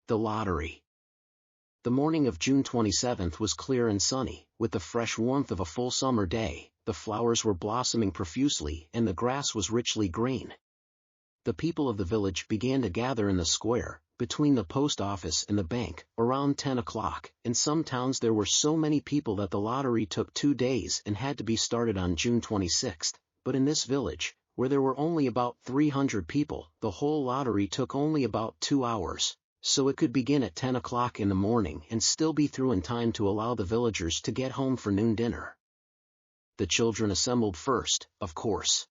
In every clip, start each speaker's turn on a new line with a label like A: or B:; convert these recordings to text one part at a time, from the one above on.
A: The lottery. The morning of June 27th was clear and sunny, with the fresh warmth of a full summer day. The flowers were blossoming profusely and the grass was richly green. The people of the village began to gather in the square, between the post office and the bank, around 10 o'clock. In some towns there were so many people that the lottery took 2 days and had to be started on June 26th, but in this village, where there were only about 300 people, the whole lottery took only about 2 hours, so it could begin at 10 o'clock in the morning and still be through in time to allow the villagers to get home for noon dinner. The children assembled first, of course.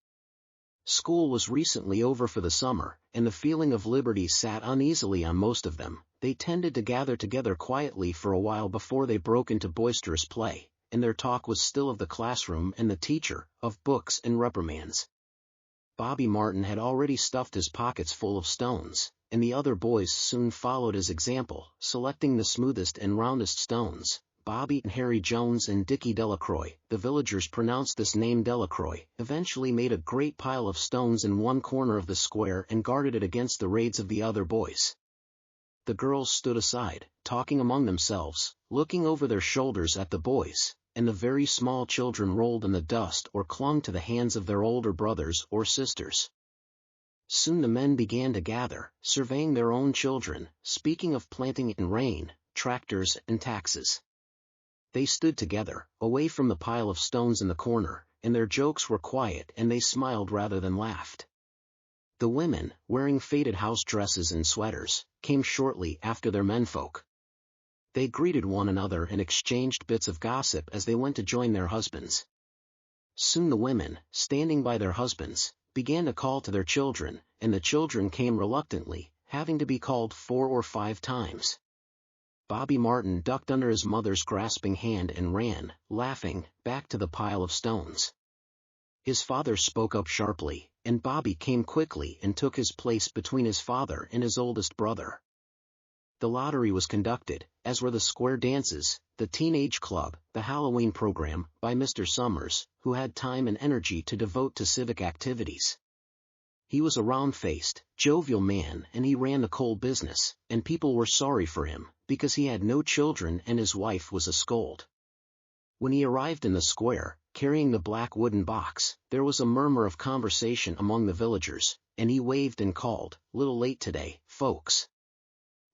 A: School was recently over for the summer, and the feeling of liberty sat uneasily on most of them. They tended to gather together quietly for a while before they broke into boisterous play, and their talk was still of the classroom and the teacher, of books and reprimands. Bobby Martin had already stuffed his pockets full of stones, and the other boys soon followed his example, selecting the smoothest and roundest stones. Bobby and Harry Jones and Dickie Delacroix, the villagers pronounced this name Delacroix, eventually made a great pile of stones in one corner of the square and guarded it against the raids of the other boys. The girls stood aside, talking among themselves, looking over their shoulders at the boys, and the very small children rolled in the dust or clung to the hands of their older brothers or sisters. Soon the men began to gather, surveying their own children, speaking of planting and rain, tractors and taxes. They stood together, away from the pile of stones in the corner, and their jokes were quiet and they smiled rather than laughed. The women, wearing faded house dresses and sweaters, came shortly after their menfolk. They greeted one another and exchanged bits of gossip as they went to join their husbands. Soon the women, standing by their husbands, began to call to their children, and the children came reluctantly, having to be called 4 or 5 times. Bobby Martin ducked under his mother's grasping hand and ran, laughing, back to the pile of stones. His father spoke up sharply, and Bobby came quickly and took his place between his father and his oldest brother. The lottery was conducted, as were the square dances, the teenage club, the Halloween program, by Mr. Summers, who had time and energy to devote to civic activities. He was a round-faced, jovial man and he ran the coal business, and people were sorry for him, because he had no children and his wife was a scold. When he arrived in the square, carrying the black wooden box, there was a murmur of conversation among the villagers, and he waved and called, "Little late today, folks."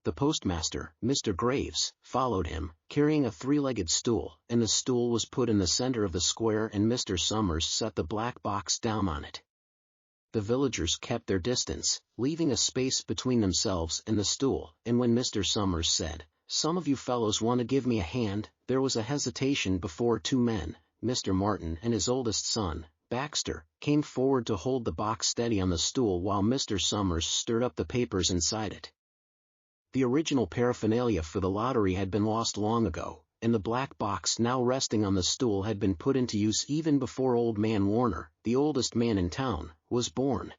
A: The postmaster, Mr. Graves, followed him, carrying a 3-legged stool, and the stool was put in the center of the square and Mr. Summers set the black box down on it. The villagers kept their distance, leaving a space between themselves and the stool, and when Mr. Summers said, "Some of you fellows want to give me a hand," there was a hesitation before 2 men, Mr. Martin and his oldest son, Baxter, came forward to hold the box steady on the stool while Mr. Summers stirred up the papers inside it. The original paraphernalia for the lottery had been lost long ago, and the black box now resting on the stool had been put into use even before Old Man Warner, the oldest man in town, was born.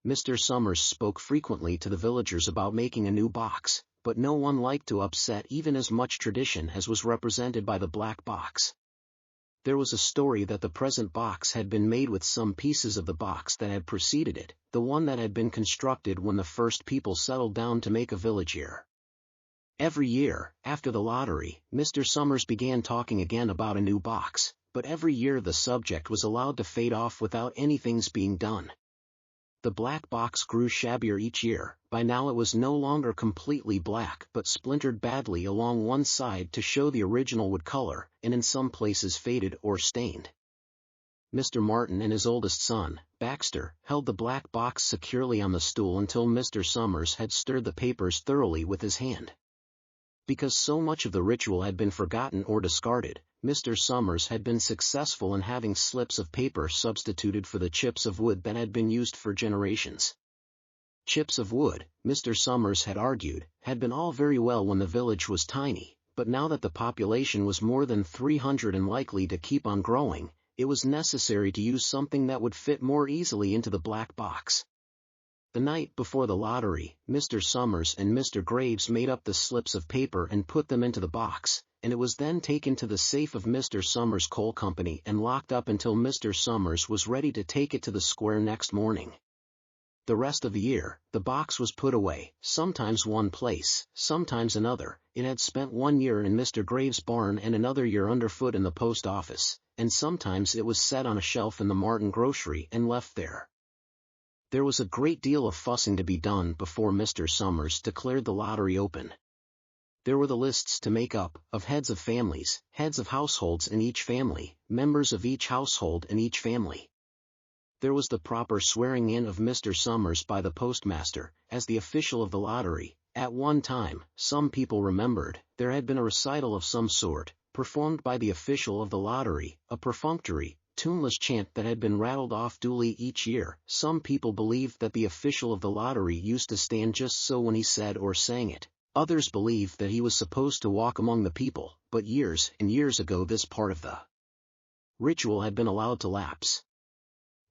A: Mr. Summers spoke frequently to the villagers about making a new box, but no one liked to upset even as much tradition as was represented by the black box. There was a story that the present box had been made with some pieces of the box that had preceded it, the one that had been constructed when the first people settled down to make a village here. Every year, after the lottery, Mr. Summers began talking again about a new box, but every year the subject was allowed to fade off without anything's being done. The black box grew shabbier each year. By now it was no longer completely black but splintered badly along one side to show the original wood color, and in some places faded or stained. Mr. Martin and his oldest son, Baxter, held the black box securely on the stool until Mr. Summers had stirred the papers thoroughly with his hand. Because so much of the ritual had been forgotten or discarded, Mr. Summers had been successful in having slips of paper substituted for the chips of wood that had been used for generations. Chips of wood, Mr. Summers had argued, had been all very well when the village was tiny, but now that the population was more than 300 and likely to keep on growing, it was necessary to use something that would fit more easily into the black box. The night before the lottery, Mr. Summers and Mr. Graves made up the slips of paper and put them into the box, and it was then taken to the safe of Mr. Summers' coal company and locked up until Mr. Summers was ready to take it to the square next morning. The rest of the year, the box was put away, sometimes one place, sometimes another. It had spent 1 year in Mr. Graves' barn and another year underfoot in the post office, and sometimes it was set on a shelf in the Martin grocery and left there. There was a great deal of fussing to be done before Mr. Summers declared the lottery open. There were the lists to make up, of heads of families, heads of households in each family, members of each household in each family. There was the proper swearing in of Mr. Summers by the postmaster, as the official of the lottery. At one time, some people remembered, there had been a recital of some sort, performed by the official of the lottery, a perfunctory, tuneless chant that had been rattled off duly each year. Some people believed that the official of the lottery used to stand just so when he said or sang it. Others believed that he was supposed to walk among the people, but years and years ago this part of the ritual had been allowed to lapse.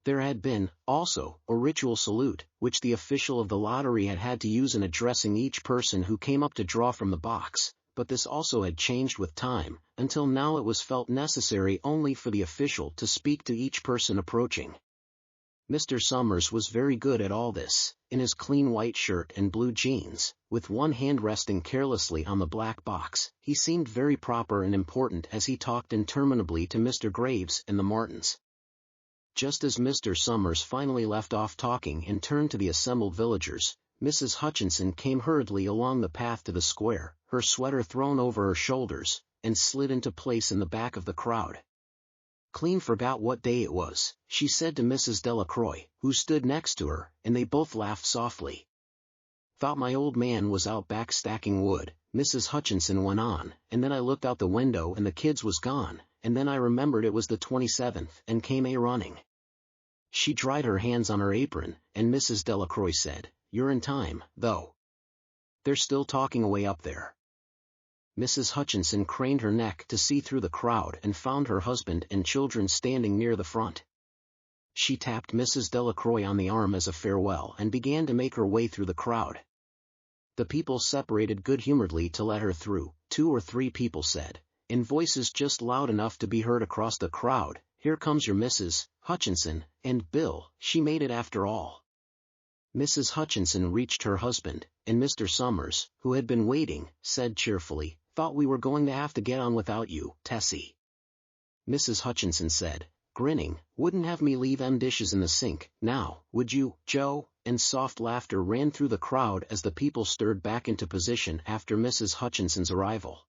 A: There had been, also, a ritual salute, which the official of the lottery had had to use in addressing each person who came up to draw from the box, but this also had changed with time, until now it was felt necessary only for the official to speak to each person approaching. Mr. Summers was very good at all this, in his clean white shirt and blue jeans, with one hand resting carelessly on the black box. He seemed very proper and important as he talked interminably to Mr. Graves and the Martins. Just as Mr. Summers finally left off talking and turned to the assembled villagers, Mrs. Hutchinson came hurriedly along the path to the square, her sweater thrown over her shoulders, and slid into place in the back of the crowd. "Clean forgot what day it was," she said to Mrs. Delacroix, who stood next to her, and they both laughed softly. "Thought my old man was out back stacking wood," Mrs. Hutchinson went on, "and then I looked out the window and the kids was gone, and then I remembered it was the 27th and came running." She dried her hands on her apron, and Mrs. Delacroix said, "You're in time, though. They're still talking away up there." Mrs. Hutchinson craned her neck to see through the crowd and found her husband and children standing near the front. She tapped Mrs. Delacroix on the arm as a farewell and began to make her way through the crowd. The people separated good-humoredly to let her through. 2 or 3 people said, in voices just loud enough to be heard across the crowd, "Here comes your Mrs. Hutchinson, and Bill, she made it after all." Mrs. Hutchinson reached her husband, and Mr. Summers, who had been waiting, said cheerfully, "Thought we were going to have to get on without you, Tessie." Mrs. Hutchinson said, grinning, "Wouldn't have me leave them dishes in the sink, now, would you, Joe?" And soft laughter ran through the crowd as the people stirred back into position after Mrs. Hutchinson's arrival.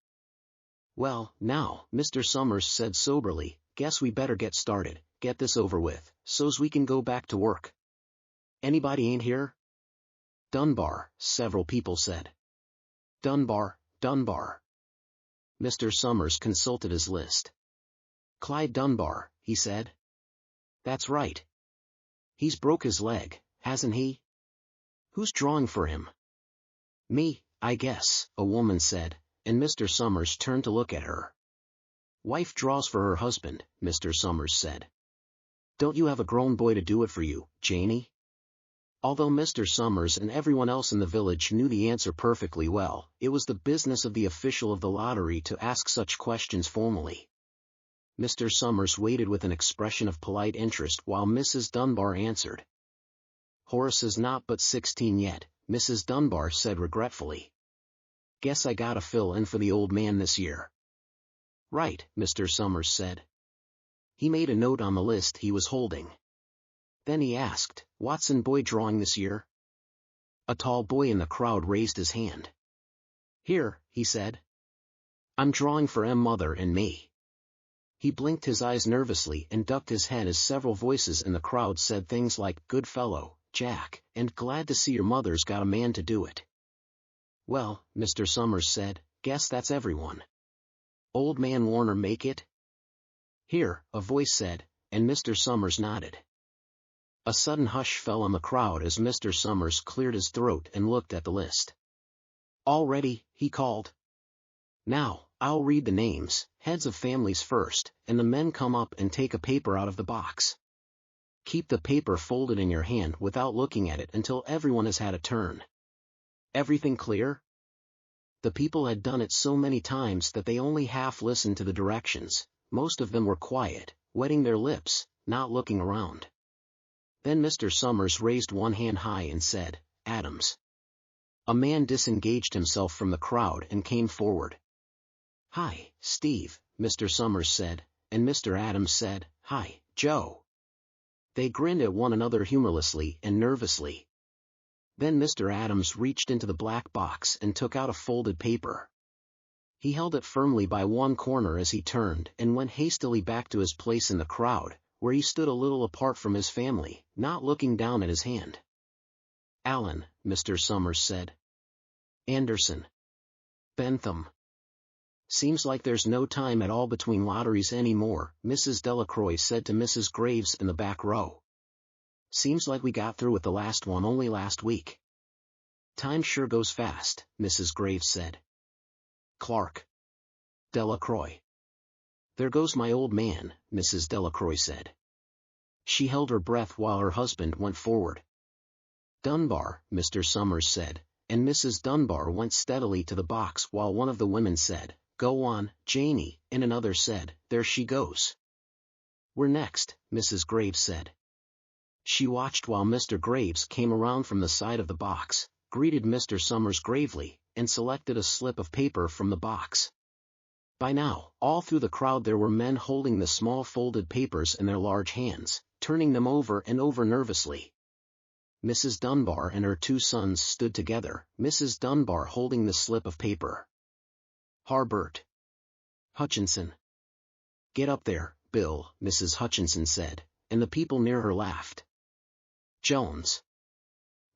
A: "Well, now," Mr. Summers said soberly, "guess we better get started, get this over with, so's we can go back to work. Anybody ain't here?" "Dunbar," several people said. "Dunbar, Dunbar." Mr. Summers consulted his list. "Clyde Dunbar," he said. "That's right. He's broke his leg, hasn't he? Who's drawing for him?" "Me, I guess," a woman said, and Mr. Summers turned to look at her. "Wife draws for her husband," Mr. Summers said. "Don't you have a grown boy to do it for you, Janie?" Although Mr. Summers and everyone else in the village knew the answer perfectly well, it was the business of the official of the lottery to ask such questions formally. Mr. Summers waited with an expression of polite interest while Mrs. Dunbar answered. "Horace is not but 16 yet," Mrs. Dunbar said regretfully. "Guess I gotta fill in for the old man this year." "Right," Mr. Summers said. He made a note on the list he was holding. Then he asked, "Watson boy drawing this year?" A tall boy in the crowd raised his hand. "Here," he said. "I'm drawing for mother and me." He blinked his eyes nervously and ducked his head as several voices in the crowd said things like, "Good fellow, Jack," and "Glad to see your mother's got a man to do it." "Well," Mr. Summers said, "guess that's everyone. Old man Warner make it?" "Here," a voice said, and Mr. Summers nodded. A sudden hush fell on the crowd as Mr. Summers cleared his throat and looked at the list. "All ready," he called. "Now, I'll read the names, heads of families first, and the men come up and take a paper out of the box. Keep the paper folded in your hand without looking at it until everyone has had a turn. Everything clear?" The people had done it so many times that they only half listened to the directions. Most of them were quiet, wetting their lips, not looking around. Then Mr. Summers raised one hand high and said, "Adams." A man disengaged himself from the crowd and came forward. "Hi, Steve," Mr. Summers said, and Mr. Adams said, "Hi, Joe." They grinned at one another humorlessly and nervously. Then Mr. Adams reached into the black box and took out a folded paper. He held it firmly by one corner as he turned and went hastily back to his place in the crowd, where he stood a little apart from his family, not looking down at his hand. "Allen," Mr. Summers said. "Anderson. Bentham. Seems like there's no time at all between lotteries anymore," Mrs. Delacroix said to Mrs. Graves in the back row. "Seems like we got through with the last one only last week." "Time sure goes fast," Mrs. Graves said. "Clark. Delacroix. There goes my old man," Mrs. Delacroix said. She held her breath while her husband went forward. "Dunbar," Mr. Summers said, and Mrs. Dunbar went steadily to the box while one of the women said, "Go on, Janie," and another said, "There she goes." "We're next," Mrs. Graves said. She watched while Mr. Graves came around from the side of the box, greeted Mr. Summers gravely, and selected a slip of paper from the box. By now, all through the crowd there were men holding the small folded papers in their large hands, turning them over and over nervously. Mrs. Dunbar and her two sons stood together, Mrs. Dunbar holding the slip of paper. "Harbert. Hutchinson." "Get up there, Bill," Mrs. Hutchinson said, and the people near her laughed. "Jones."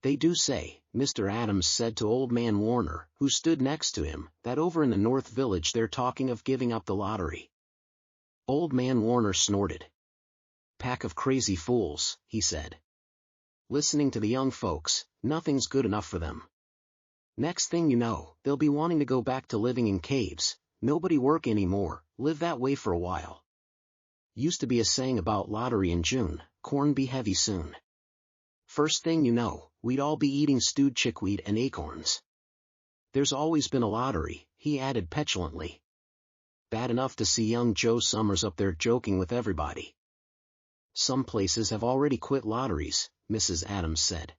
A: "They do say," Mr. Adams said to Old Man Warner, who stood next to him, "that over in the North Village they're talking of giving up the lottery." Old Man Warner snorted. "Pack of crazy fools," he said. "Listening to the young folks, nothing's good enough for them. Next thing you know, they'll be wanting to go back to living in caves, nobody work anymore, live that way for a while. Used to be a saying about lottery in June, corn be heavy soon. First thing you know, we'd all be eating stewed chickweed and acorns. There's always been a lottery," he added petulantly. "Bad enough to see young Joe Summers up there joking with everybody." "Some places have already quit lotteries," Mrs. Adams said.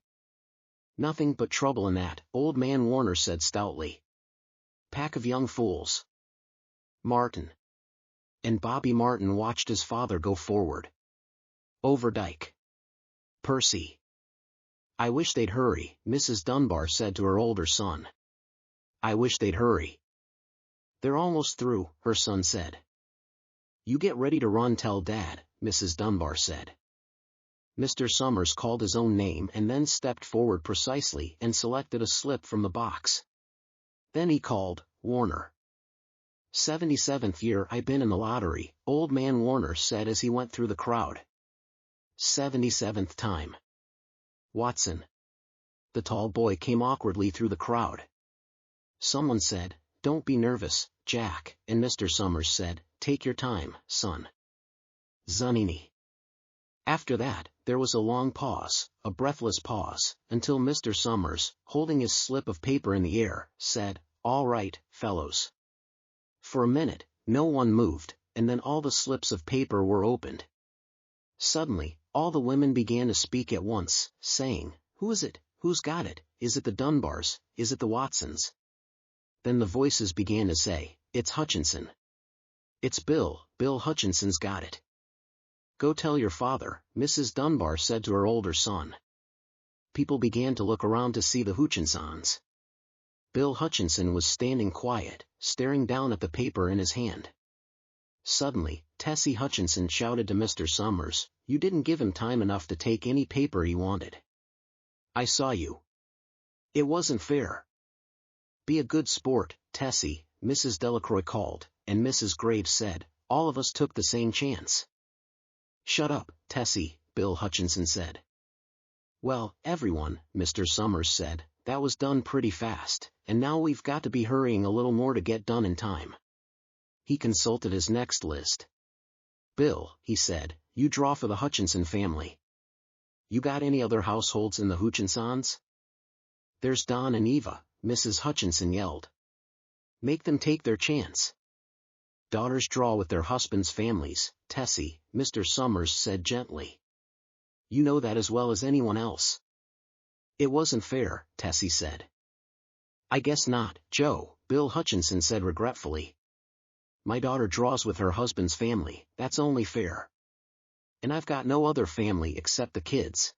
A: "Nothing but trouble in that," Old Man Warner said stoutly. "Pack of young fools." "Martin." And Bobby Martin watched his father go forward. "Overdyke. Percy." "I wish they'd hurry," Mrs. Dunbar said to her older son. "I wish they'd hurry." "They're almost through," her son said. "You get ready to run, tell Dad," Mrs. Dunbar said. Mr. Summers called his own name and then stepped forward precisely and selected a slip from the box. Then he called, "Warner." "77th year I been in the lottery," Old Man Warner said as he went through the crowd. "77th time." "Watson." The tall boy came awkwardly through the crowd. Someone said, "Don't be nervous, Jack," and Mr. Summers said, "Take your time, son." "Zanini." After that, there was a long pause, a breathless pause, until Mr. Summers, holding his slip of paper in the air, said, "All right, fellows." For a minute, no one moved, and then all the slips of paper were opened. Suddenly, all the women began to speak at once, saying, "Who is it? Who's got it? Is it the Dunbars? Is it the Watsons?" Then the voices began to say, "It's Hutchinson. It's Bill, Bill Hutchinson's got it." "Go tell your father," Mrs. Dunbar said to her older son. People began to look around to see the Hutchinsons. Bill Hutchinson was standing quiet, staring down at the paper in his hand. Suddenly, Tessie Hutchinson shouted to Mr. Summers, "You didn't give him time enough to take any paper he wanted. I saw you. It wasn't fair." "Be a good sport, Tessie," Mrs. Delacroix called, and Mrs. Graves said, "All of us took the same chance." "Shut up, Tessie," Bill Hutchinson said. "Well, everyone," Mr. Summers said, "that was done pretty fast, and now we've got to be hurrying a little more to get done in time." He consulted his next list. "Bill," he said, "you draw for the Hutchinson family. You got any other households in the Hutchinsons?" "There's Don and Eva," Mrs. Hutchinson yelled. "Make them take their chance." "Daughters draw with their husbands' families, Tessie," Mr. Summers said gently. You know that as well as anyone else. It wasn't fair, Tessie said. I guess not, Joe, Bill Hutchinson said regretfully. My daughter draws with her husband's family, that's only fair. And I've got no other family except the kids.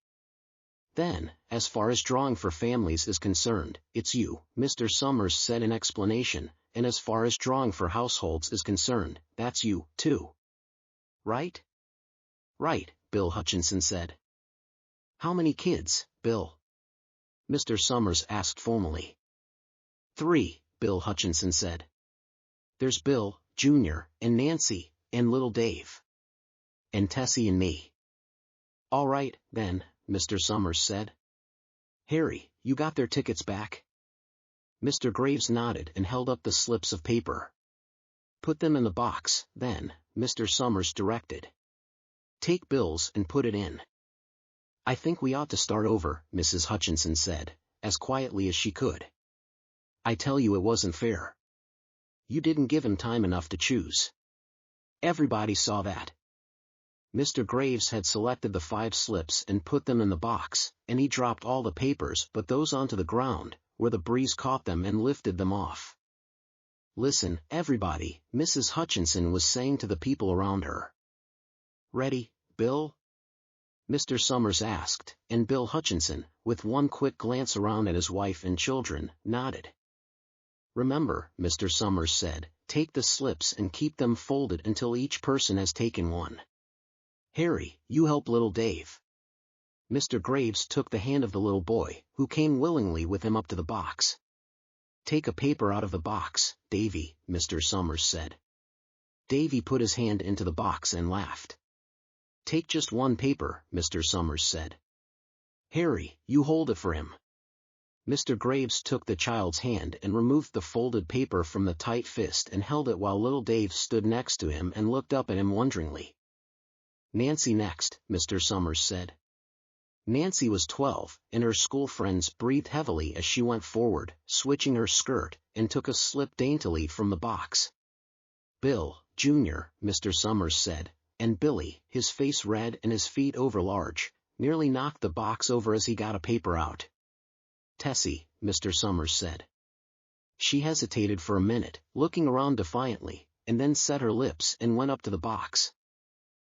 A: Then, as far as drawing for families is concerned, it's you, Mr. Summers said in explanation, and as far as drawing for households is concerned, that's you, too. Right? Right, Bill Hutchinson said. How many kids, Bill? Mr. Summers asked formally. 3, Bill Hutchinson said. There's Bill, Jr., and Nancy, and little Dave. And Tessie and me. All right, then, Mr. Summers said. Harry, you got their tickets back? Mr. Graves nodded and held up the slips of paper. Put them in the box, then, Mr. Summers directed. Take Bill's and put it in. I think we ought to start over, Mrs. Hutchinson said, as quietly as she could. I tell you it wasn't fair. You didn't give him time enough to choose. Everybody saw that. Mr. Graves had selected the 5 slips and put them in the box, and he dropped all the papers but those onto the ground, where the breeze caught them and lifted them off. Listen, everybody, Mrs. Hutchinson was saying to the people around her. Ready, Bill? Mr. Summers asked, and Bill Hutchinson, with one quick glance around at his wife and children, nodded. Remember, Mr. Summers said, take the slips and keep them folded until each person has taken one. Harry, you help little Dave. Mr. Graves took the hand of the little boy, who came willingly with him up to the box. Take a paper out of the box, Davy, Mr. Summers said. Davy put his hand into the box and laughed. Take just one paper, Mr. Summers said. Harry, you hold it for him. Mr. Graves took the child's hand and removed the folded paper from the tight fist and held it while little Dave stood next to him and looked up at him wonderingly. Nancy next, Mr. Summers said. Nancy was 12, and her school friends breathed heavily as she went forward, switching her skirt, and took a slip daintily from the box. Bill, Jr., Mr. Summers said, and Billy, his face red and his feet overlarge, nearly knocked the box over as he got a paper out. Tessie, Mr. Summers said. She hesitated for a minute, looking around defiantly, and then set her lips and went up to the box.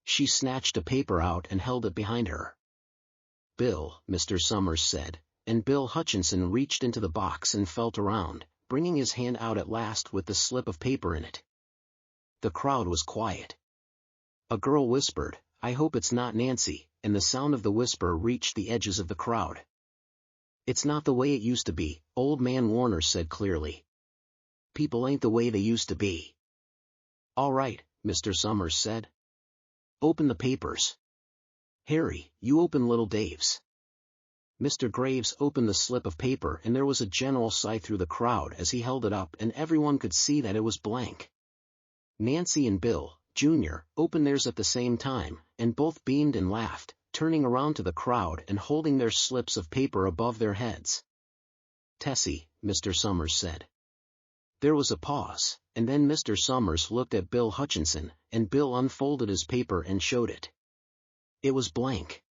A: She snatched a paper out and held it behind her. Bill, Mr. Summers said, and Bill Hutchinson reached into the box and felt around, bringing his hand out at last with the slip of paper in it. The crowd was quiet. A girl whispered, I hope it's not Nancy, and the sound of the whisper reached the edges of the crowd. It's not the way it used to be, Old Man Warner said clearly. People ain't the way they used to be. All right, Mr. Summers said. Open the papers. Harry, you open little Dave's. Mr. Graves opened the slip of paper and there was a general sigh through the crowd as he held it up and everyone could see that it was blank. Nancy and Bill, Jr., opened theirs at the same time, and both beamed and laughed, turning around to the crowd and holding their slips of paper above their heads. Tessie, Mr. Summers said. There was a pause, and then Mr. Summers looked at Bill Hutchinson, and Bill unfolded his paper and showed it. It was blank.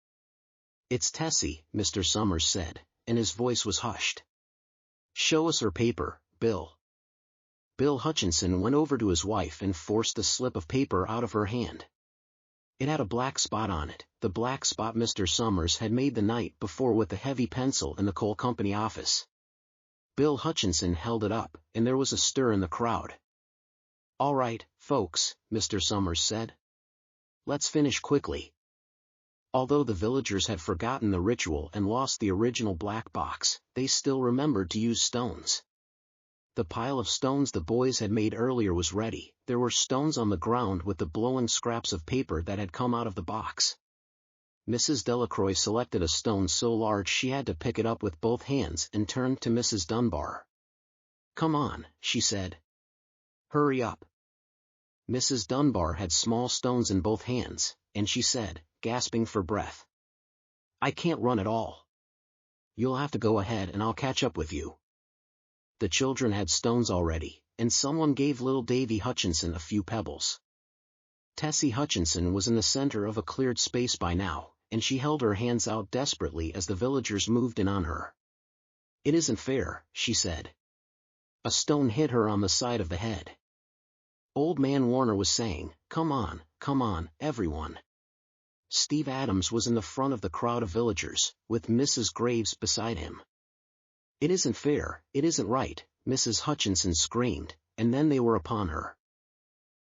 A: It's Tessie, Mr. Summers said, and his voice was hushed. Show us her paper, Bill. Bill Hutchinson went over to his wife and forced the slip of paper out of her hand. It had a black spot on it, the black spot Mr. Summers had made the night before with a heavy pencil in the coal company office. Bill Hutchinson held it up, and there was a stir in the crowd. All right, folks, Mr. Summers said. Let's finish quickly. Although the villagers had forgotten the ritual and lost the original black box, they still remembered to use stones. The pile of stones the boys had made earlier was ready. There were stones on the ground with the blowing scraps of paper that had come out of the box. Mrs. Delacroix selected a stone so large she had to pick it up with both hands and turned to Mrs. Dunbar. Come on, she said. Hurry up. Mrs. Dunbar had small stones in both hands, and she said, gasping for breath. I can't run at all. You'll have to go ahead and I'll catch up with you. The children had stones already, and someone gave little Davy Hutchinson a few pebbles. Tessie Hutchinson was in the center of a cleared space by now, and she held her hands out desperately as the villagers moved in on her. "It isn't fair," she said. A stone hit her on the side of the head. Old Man Warner was saying, come on, everyone." Steve Adams was in the front of the crowd of villagers, with Mrs. Graves beside him. "It isn't fair, it isn't right," Mrs. Hutchinson screamed, and then they were upon her.